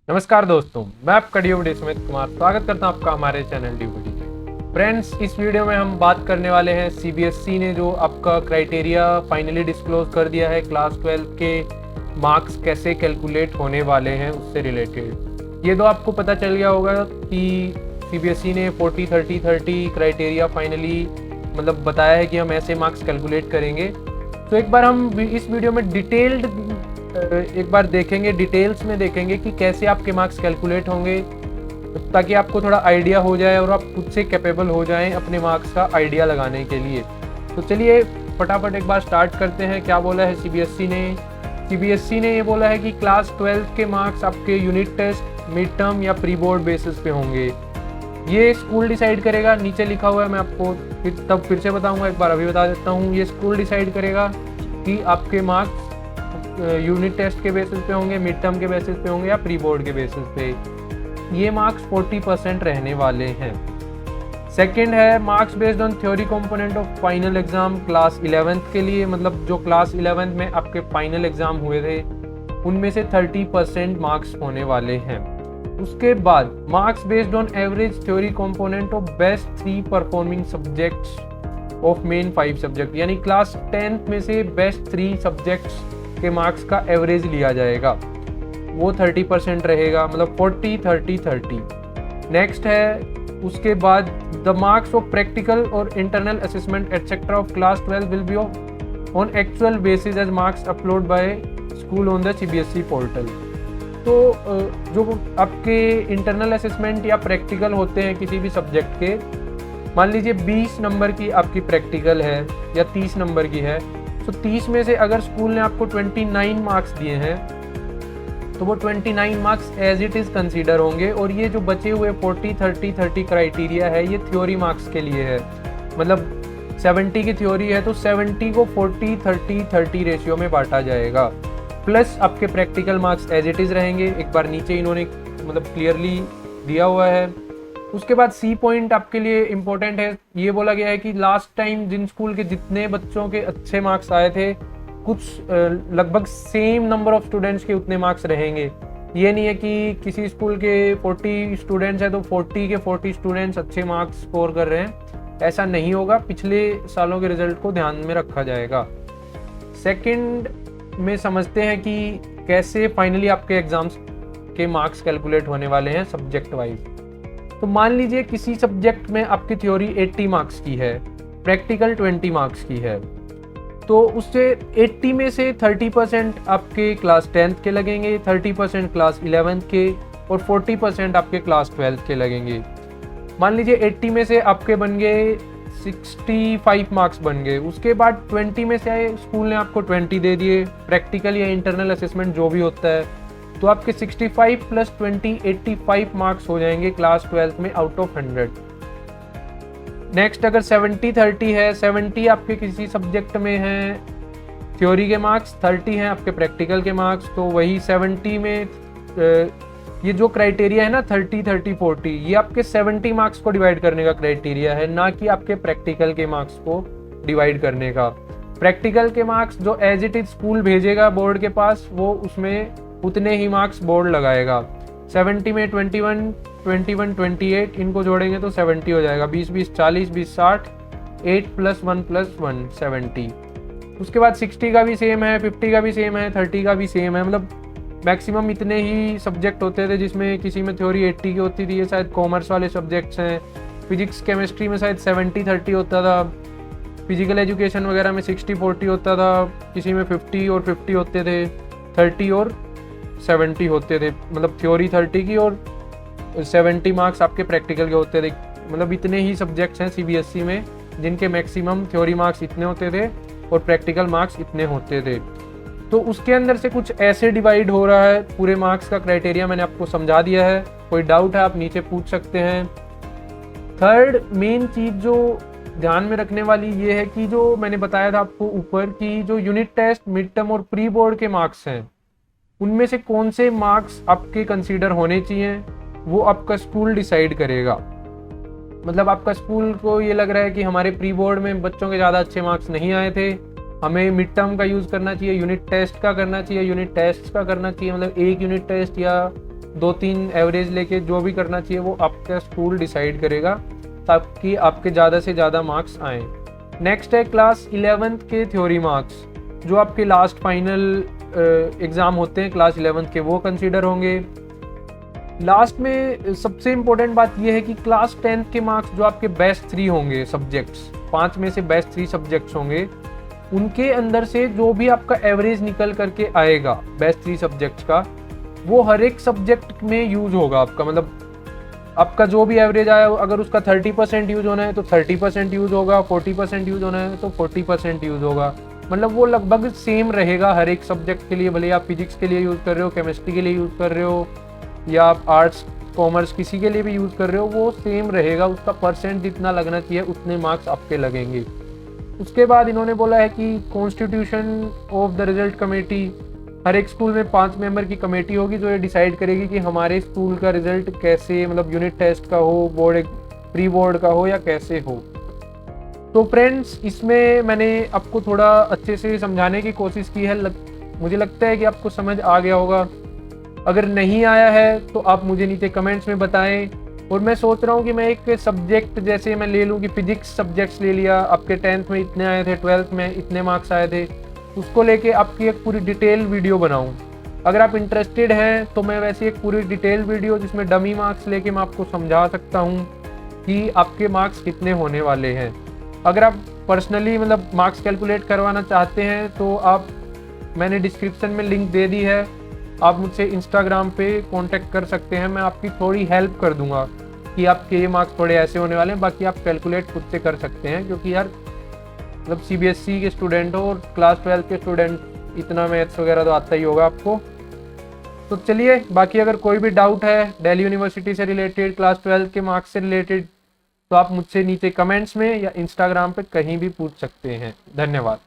नमस्कार दोस्तों, मैं आपका डीओडी सुमित कुमार स्वागत करता हूं आपका हमारे चैनल डीओडी पे। फ्रेंड्स, इस वीडियो में हम बात करने वाले हैं सीबीएसई ने जो आपका क्राइटेरिया फाइनली डिस्क्लोज कर दिया है क्लास 12 के मार्क्स कैसे कैलकुलेट होने वाले हैं उससे रिलेटेड। ये तो आपको पता चल गया होगा कि सीबीएसई ने 40-30-30 क्राइटेरिया फाइनली मतलब बताया है कि हम ऐसे मार्क्स कैलकुलेट करेंगे। तो एक बार हम इस वीडियो में एक बार देखेंगे, डिटेल्स में देखेंगे कि कैसे आपके मार्क्स कैलकुलेट होंगे, ताकि आपको थोड़ा आइडिया हो जाए और आप खुद से कैपेबल हो जाएं अपने मार्क्स का आइडिया लगाने के लिए। तो चलिए फटाफट एक बार स्टार्ट करते हैं। क्या बोला है सीबीएसई ने? सीबीएसई ने ये बोला है कि क्लास 12 के मार्क्स आपके यूनिट टेस्ट, मिड टर्म या प्री बोर्ड बेसिस पे होंगे। ये स्कूल डिसाइड करेगा, नीचे लिखा हुआ है, मैं आपको फिर से बताऊंगा, एक बार अभी बता देता हूँ। ये स्कूल डिसाइड करेगा कि आपके मार्क्स यूनिट टेस्ट के बेसिस पे होंगे, मिड टर्म के बेसिस पे होंगे या प्री बोर्ड के बेसिस पे। ये मार्क्स 40% रहने वाले हैं। सेकंड है marks based on theory component of final exam class 11th के लिए, मतलब जो क्लास 11th में आपके फाइनल एग्जाम हुए थे उनमें से 30% मार्क्स होने वाले हैं। उसके बाद marks based on average theory component of best 3 performing subjects of main 5 subject, यानी क्लास 10th में से बेस्ट 3 सब्जेक्ट्स के मार्क्स का एवरेज लिया जाएगा, वो 30% रहेगा, मतलब 40-30-30। नेक्स्ट है उसके बाद द मार्क्स ऑफ प्रैक्टिकल और internal assessment etcetera of class 12 will be on actual basis as marks upload by school on the CBSE portal. तो जो आपके इंटरनल असेसमेंट या प्रैक्टिकल होते हैं किसी भी सब्जेक्ट के, मान लीजिए 20 नंबर की आपकी प्रैक्टिकल है या 30 नंबर की है, तो 30 में से अगर स्कूल ने आपको 29 मार्क्स दिए हैं तो वो 29 marks as it is consider होंगे। और ये जो बचे हुए 40-30-30 क्राइटेरिया है ये थ्योरी मार्क्स के लिए है, मतलब 70 की थ्योरी है तो 70 को 40-30-30 रेशियो में बांटा जाएगा, प्लस आपके practical marks as it is रहेंगे। एक बार नीचे इन्होंने मतलब क्लियरली दिया हुआ है। उसके बाद सी पॉइंट आपके लिए इम्पोर्टेंट है। ये बोला गया है कि लास्ट टाइम जिन स्कूल के जितने बच्चों के अच्छे मार्क्स आए थे, कुछ लगभग सेम नंबर ऑफ स्टूडेंट्स के उतने मार्क्स रहेंगे। ये नहीं है कि किसी स्कूल के 40 स्टूडेंट्स हैं तो 40 के 40 स्टूडेंट्स अच्छे मार्क्स स्कोर कर रहे हैं, ऐसा नहीं होगा। पिछले सालों के रिजल्ट को ध्यान में रखा जाएगा। सेकंड में समझते हैं कि कैसे फाइनली आपके एग्जाम्स के मार्क्स कैलकुलेट होने वाले हैं सब्जेक्ट वाइज। तो मान लीजिए किसी सब्जेक्ट में आपकी थ्योरी 80 मार्क्स की है, प्रैक्टिकल 20 मार्क्स की है, तो उससे 80 में से 30% आपके क्लास 10th के लगेंगे, 30% क्लास 11th के और 40% आपके क्लास 12th के लगेंगे। मान लीजिए 80 में से आपके बन गए 65 मार्क्स बन गए। उसके बाद 20 में से स्कूल ने आपको 20 दे दिए, प्रैक्टिकल या इंटरनल असेसमेंट जो भी होता है, तो आपके 65 + 20 85 मार्क्स हो जाएंगे क्लास 12th में आउट ऑफ 100। नेक्स्ट अगर 70-30 है, 70 आपके किसी सब्जेक्ट में है थ्योरी के मार्क्स, 30 हैं आपके प्रैक्टिकल के मार्क्स, तो वही 70 में ये जो क्राइटेरिया है ना 30-30-40, ये आपके 70 मार्क्स को डिवाइड करने का क्राइटेरिया है, ना कि आपके प्रैक्टिकल के मार्क्स को डिवाइड करने का। प्रैक्टिकल के मार्क्स जो एज इट इज स्कूल भेजेगा बोर्ड के पास, वो उसमें उतने ही मार्क्स बोर्ड लगाएगा। 70 में 21, 28 इनको जोड़ेंगे तो 70 हो जाएगा, 20 40, 20 60, 8 + 1 + 1 70। उसके बाद 60 का भी सेम है, 50 का भी सेम है, 30 का भी सेम है, मतलब मैक्सिमम इतने ही सब्जेक्ट होते थे जिसमें किसी में थ्योरी 80 की होती थी। ये शायद कॉमर्स वाले सब्जेक्ट्स हैं। फिजिक्स केमिस्ट्री में शायद 70-30 होता था, फिजिकल एजुकेशन वगैरह में 60-40 होता था, किसी में 50 और 50 होते थे, 30 और 70 होते थे, मतलब थ्योरी 30 की और 70 मार्क्स आपके प्रैक्टिकल के होते थे। मतलब इतने ही सब्जेक्ट्स हैं सीबीएसई में जिनके मैक्सिमम थ्योरी मार्क्स इतने होते थे और प्रैक्टिकल मार्क्स इतने होते थे। तो उसके अंदर से कुछ ऐसे डिवाइड हो रहा है। पूरे मार्क्स का क्राइटेरिया मैंने आपको समझा दिया है, कोई डाउट है आप नीचे पूछ सकते हैं। थर्ड मेन चीज़ जो ध्यान में रखने वाली ये है कि जो मैंने बताया था आपको ऊपर की जो यूनिट टेस्ट, मिड टर्म और प्री बोर्ड के मार्क्स हैं, उनमें से कौन से मार्क्स आपके कंसीडर होने चाहिए वो आपका स्कूल डिसाइड करेगा। मतलब आपका स्कूल को ये लग रहा है कि हमारे प्री बोर्ड में बच्चों के ज़्यादा अच्छे मार्क्स नहीं आए थे, हमें मिड टर्म का यूज़ करना चाहिए, यूनिट टेस्ट का करना चाहिए, यूनिट टेस्ट का करना चाहिए, मतलब एक यूनिट टेस्ट या 2-3 एवरेज लेके जो भी करना चाहिए वो आपका स्कूल डिसाइड करेगा, ताकि आपके ज़्यादा से ज़्यादा मार्क्स आएँ। नेक्स्ट है क्लास 11th के थ्योरी मार्क्स, जो आपके लास्ट फाइनल एग्ज़ाम होते हैं क्लास 11th के, वो कंसीडर होंगे। लास्ट में सबसे इम्पोर्टेंट बात यह है कि क्लास 10th के मार्क्स जो आपके बेस्ट 3 होंगे सब्जेक्ट्स, 5 में से बेस्ट 3 सब्जेक्ट्स होंगे, उनके अंदर से जो भी आपका एवरेज निकल करके आएगा बेस्ट 3 सब्जेक्ट्स का, वो हर एक सब्जेक्ट में यूज होगा आपका। मतलब आपका जो भी एवरेज आया, अगर उसका 30% यूज होना है तो 30% यूज होगा, 40% यूज होना है तो 40% यूज होगा। मतलब वो लगभग सेम रहेगा हर एक सब्जेक्ट के लिए, भले आप फिजिक्स के लिए यूज़ कर रहे हो, केमिस्ट्री के लिए यूज़ कर रहे हो, या आप आर्ट्स कॉमर्स किसी के लिए भी यूज़ कर रहे हो, वो सेम रहेगा। उसका परसेंट जितना लगना चाहिए उतने मार्क्स आपके लगेंगे। उसके बाद इन्होंने बोला है कि constitution of the result committee, हर एक स्कूल में 5 मेंबर की कमेटी होगी जो ये डिसाइड करेगी कि हमारे स्कूल का रिजल्ट कैसे, मतलब यूनिट टेस्ट का हो, बोर्ड प्री बोर्ड का हो या कैसे हो। तो फ्रेंड्स, इसमें मैंने आपको थोड़ा अच्छे से समझाने की कोशिश की है। मुझे लगता है कि आपको समझ आ गया होगा। अगर नहीं आया है तो आप मुझे नीचे कमेंट्स में बताएं। और मैं सोच रहा हूँ कि मैं एक सब्जेक्ट जैसे मैं ले लूँ कि फिजिक्स सब्जेक्ट्स ले लिया, आपके 10th में इतने आए थे, 12th में इतने मार्क्स आए थे, उसको लेके आपकी एक पूरी डिटेल वीडियो बनाऊँ। अगर आप इंटरेस्टेड हैं तो मैं वैसे एक पूरी डिटेल वीडियो जिसमें डमी मार्क्स लेके मैं आपको समझा सकता हूँ कि आपके मार्क्स कितने होने वाले हैं। अगर आप पर्सनली मतलब मार्क्स कैलकुलेट करवाना चाहते हैं तो आप, मैंने डिस्क्रिप्शन में लिंक दे दी है, आप मुझसे इंस्टाग्राम पे कांटेक्ट कर सकते हैं। मैं आपकी थोड़ी हेल्प कर दूंगा कि आपके ये मार्क्स थोड़े ऐसे होने वाले हैं। बाकी आप कैलकुलेट खुद से कर सकते हैं, क्योंकि यार मतलब CBSE के स्टूडेंट हो और क्लास 12 के स्टूडेंट, इतना मैथ्स वगैरह तो आता ही होगा आपको। तो चलिए, बाकी अगर कोई भी डाउट है दिल्ली यूनिवर्सिटी से रिलेटेड, क्लास 12 के मार्क्स से रिलेटेड, तो आप मुझसे नीचे कमेंट्स में या इंस्टाग्राम पे कहीं भी पूछ सकते हैं। धन्यवाद।